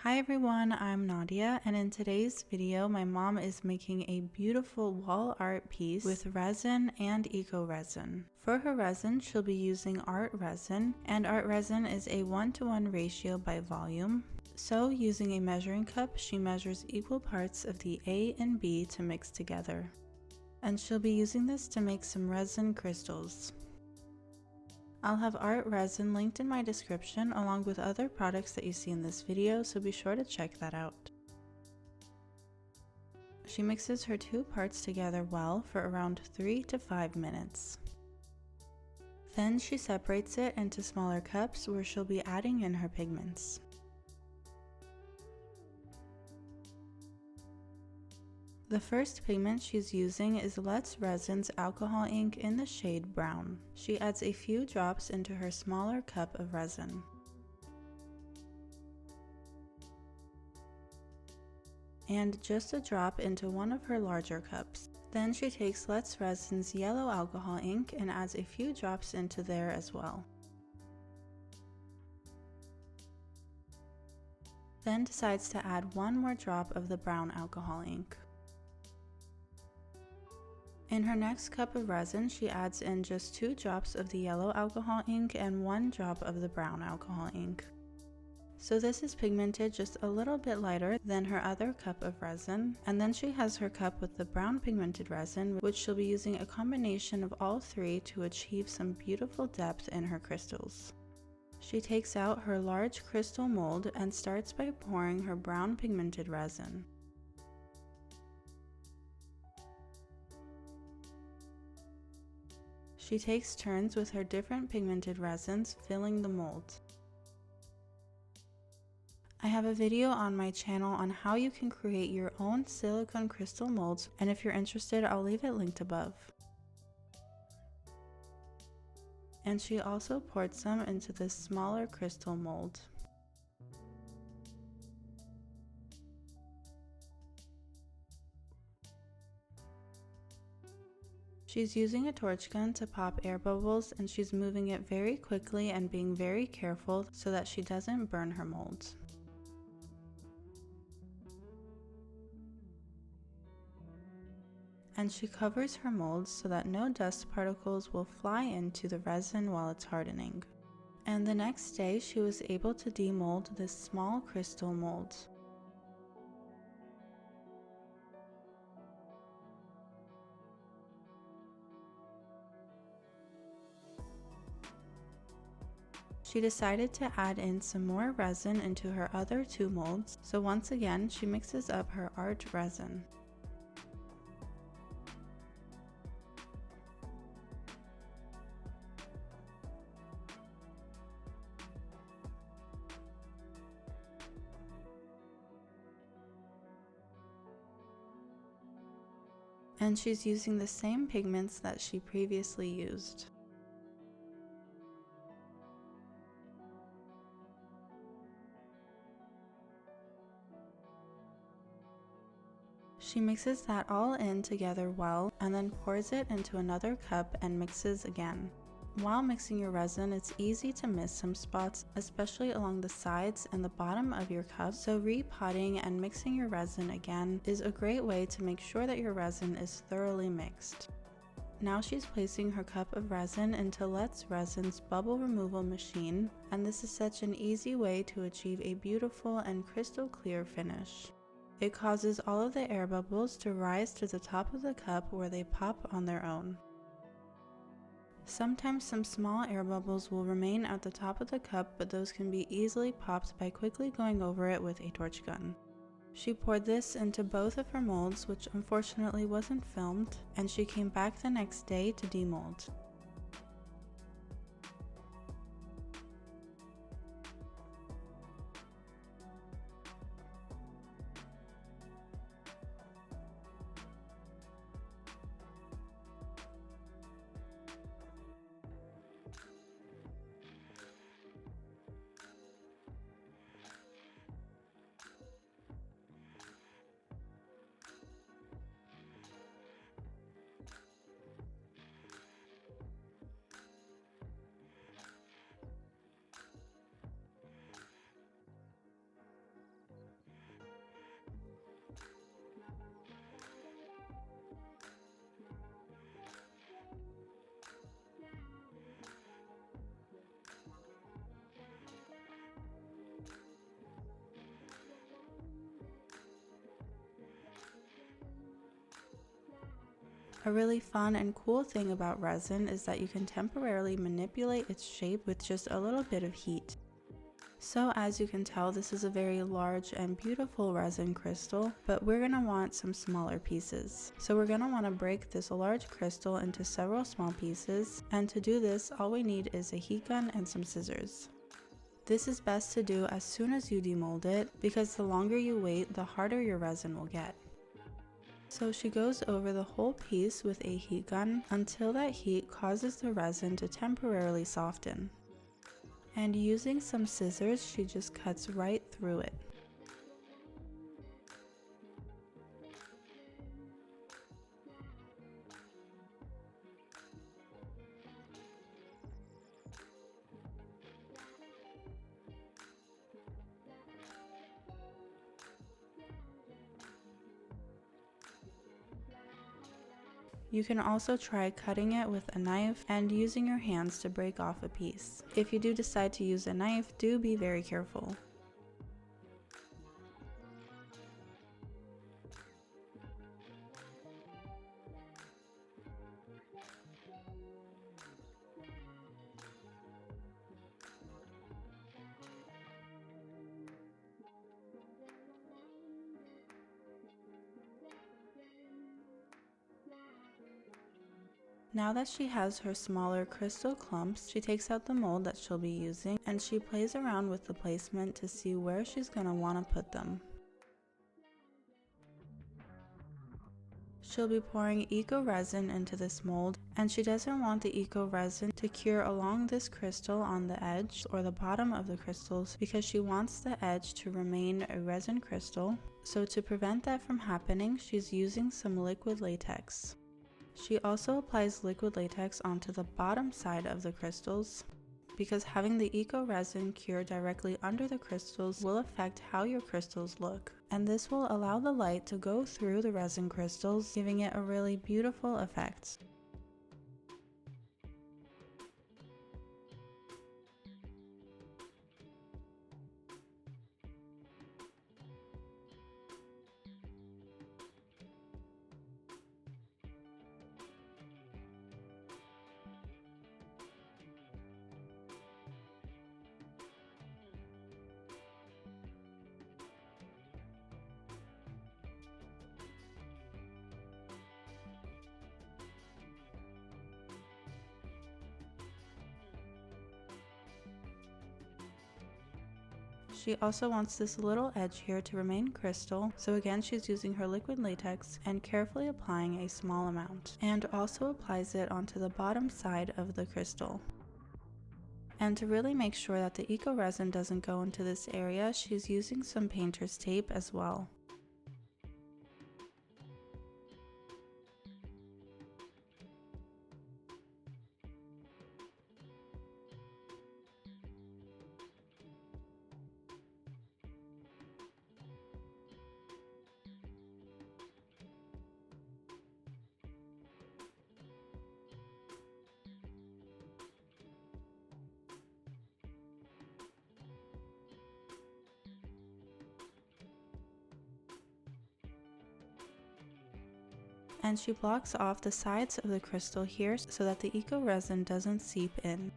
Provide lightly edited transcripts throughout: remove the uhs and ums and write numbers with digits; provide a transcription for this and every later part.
Hi everyone, I'm Nadia, and in today's video my mom is making a beautiful wall art piece with resin and eco resin. For her resin, she'll be using art resin, and art resin is a 1-to-1 ratio by volume. So using a measuring cup, she measures equal parts of the A and B to mix together. And she'll be using this to make some resin crystals. I'll have art resin linked in my description along with other products that you see in this video, so be sure to check that out. She mixes her two parts together well for around 3 to 5 minutes. Then she separates it into smaller cups where she'll be adding in her pigments. The first pigment she's using is Let's Resin's alcohol ink in the shade brown. She adds a few drops into her smaller cup of resin. And just a drop into one of her larger cups. Then she takes Let's Resin's yellow alcohol ink and adds a few drops into there as well. Then decides to add one more drop of the brown alcohol ink. In her next cup of resin, she adds in just 2 drops of the yellow alcohol ink and 1 drop of the brown alcohol ink. So this is pigmented just a little bit lighter than her other cup of resin, and then she has her cup with the brown pigmented resin, which she'll be using a combination of all three to achieve some beautiful depth in her crystals. She takes out her large crystal mold and starts by pouring her brown pigmented resin. She takes turns with her different pigmented resins, filling the mold. I have a video on my channel on how you can create your own silicone crystal molds, and if you're interested, I'll leave it linked above. And she also poured some into this smaller crystal mold. She's using a torch gun to pop air bubbles, and she's moving it very quickly and being very careful so that she doesn't burn her molds. And she covers her molds so that no dust particles will fly into the resin while it's hardening. And the next day she was able to demold this small crystal mold. She decided to add in some more resin into her other 2 molds, so once again she mixes up her art resin. And she's using the same pigments that she previously used. She mixes that all in together well and then pours it into another cup and mixes again. While mixing your resin, it's easy to miss some spots, especially along the sides and the bottom of your cup, so repotting and mixing your resin again is a great way to make sure that your resin is thoroughly mixed. Now she's placing her cup of resin into Let's Resin's bubble removal machine, and this is such an easy way to achieve a beautiful and crystal clear finish. It causes all of the air bubbles to rise to the top of the cup where they pop on their own. Sometimes some small air bubbles will remain at the top of the cup, but those can be easily popped by quickly going over it with a torch gun. She poured this into both of her molds, which unfortunately wasn't filmed, and she came back the next day to demold. A really fun and cool thing about resin is that you can temporarily manipulate its shape with just a little bit of heat. So as you can tell, this is a very large and beautiful resin crystal, but we're going to want some smaller pieces. So we're going to want to break this large crystal into several small pieces, and to do this, all we need is a heat gun and some scissors. This is best to do as soon as you demold it, because the longer you wait, the harder your resin will get. So she goes over the whole piece with a heat gun until that heat causes the resin to temporarily soften. And using some scissors, she just cuts right through it. You can also try cutting it with a knife and using your hands to break off a piece. If you do decide to use a knife, do be very careful. Now that she has her smaller crystal clumps, she takes out the mold that she'll be using and she plays around with the placement to see where she's going to want to put them. She'll be pouring eco resin into this mold, and she doesn't want the eco resin to cure along this crystal on the edge or the bottom of the crystals because she wants the edge to remain a resin crystal. So to prevent that from happening, she's using some liquid latex. She also applies liquid latex onto the bottom side of the crystals because having the eco resin cure directly under the crystals will affect how your crystals look, and this will allow the light to go through the resin crystals, giving it a really beautiful effect. She also wants this little edge here to remain crystal, so again she's using her liquid latex and carefully applying a small amount, and also applies it onto the bottom side of the crystal. And to really make sure that the eco resin doesn't go into this area, she's using some painter's tape as well. And she blocks off the sides of the crystal here so that the eco resin doesn't seep in.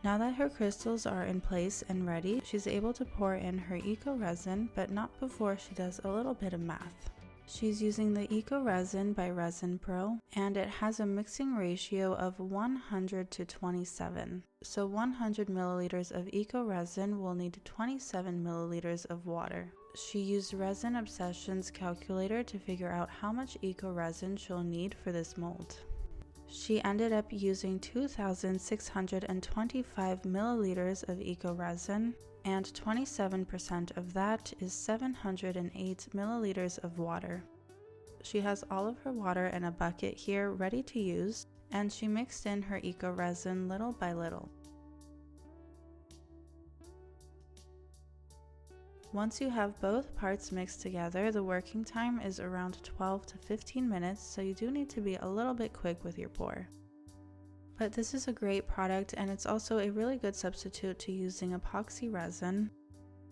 Now that her crystals are in place and ready, she's able to pour in her eco resin, but not before she does a little bit of math. She's using the Eco Resin by Resin Pro, and it has a mixing ratio of 100 to 27. So 100 milliliters of Eco Resin will need 27 milliliters of water. She used Resin Obsession's calculator to figure out how much Eco Resin she'll need for this mold. She ended up using 2,625 milliliters of Eco Resin, and 27% of that is 708 milliliters of water. She has all of her water in a bucket here ready to use, and she mixed in her Eco Resin little by little. Once you have both parts mixed together, the working time is around 12 to 15 minutes, so you do need to be a little bit quick with your pour. But this is a great product, and it's also a really good substitute to using epoxy resin.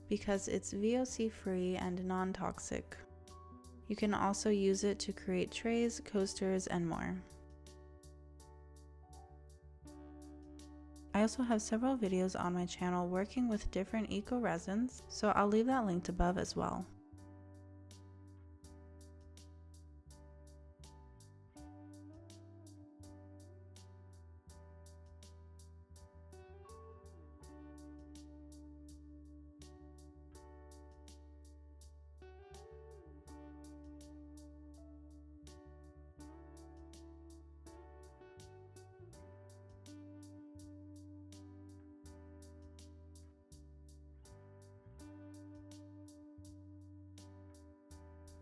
because it's VOC free and non-toxic. You can also use it to create trays, coasters, and more. I also have several videos on my channel working with different eco resins, so I'll leave that linked above as well.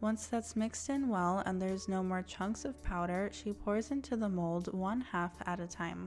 Once that's mixed in well and there's no more chunks of powder, she pours into the mold 1/2 at a time.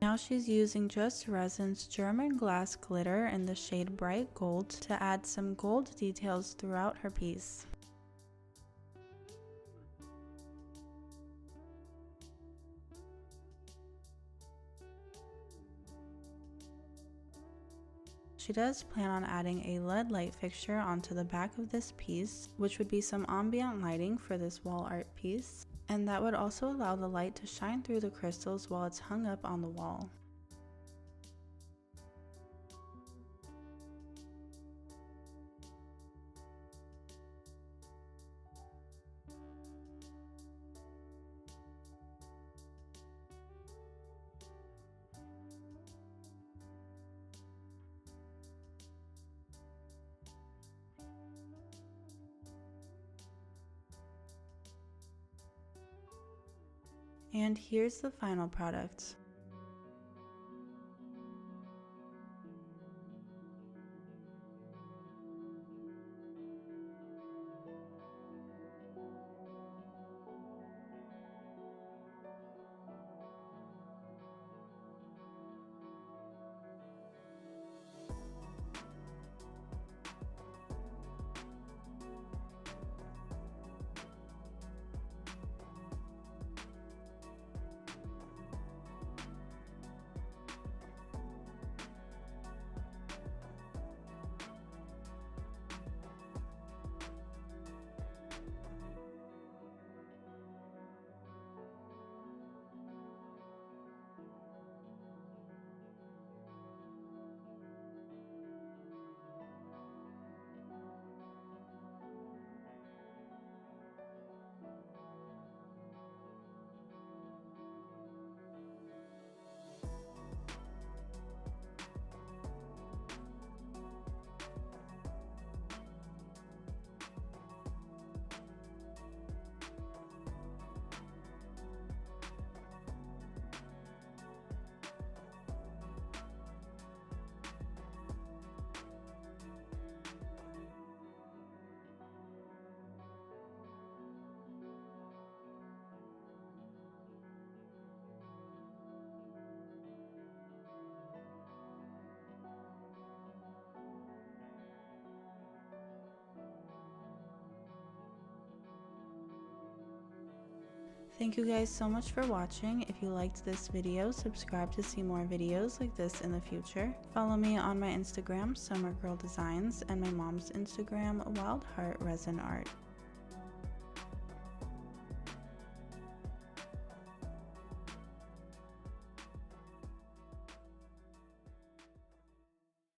Now she's using just Resin's German glass glitter in the shade Bright Gold to add some gold details throughout her piece. She does plan on adding a LED light fixture onto the back of this piece, which would be some ambient lighting for this wall art piece, and that would also allow the light to shine through the crystals while it's hung up on the wall. And here's the final product. Thank you guys so much for watching. If you liked this video, subscribe to see more videos like this in the future. Follow me on my Instagram, Summer Girl Designs, and my mom's Instagram, Wild Heart Resin Art.